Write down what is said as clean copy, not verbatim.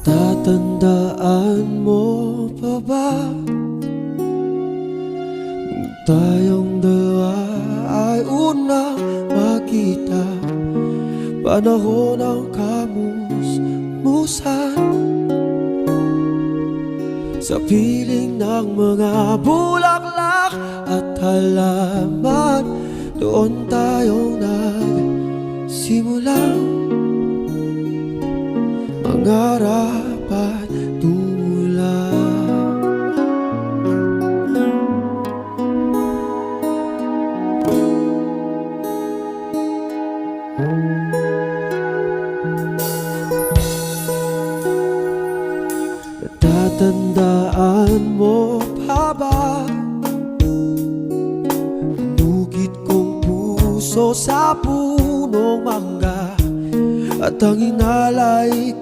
Natatandaan mo pa ba nung tayong dalawa ay unang makita? Panahon ng kamusmusan sa piling ng mga bulaklak at halaman. Doon tayong nagsimulang mangarap at tumulong. Natatandaan mo pa ba inugit kong puso sa punong mangga at ang inalay ko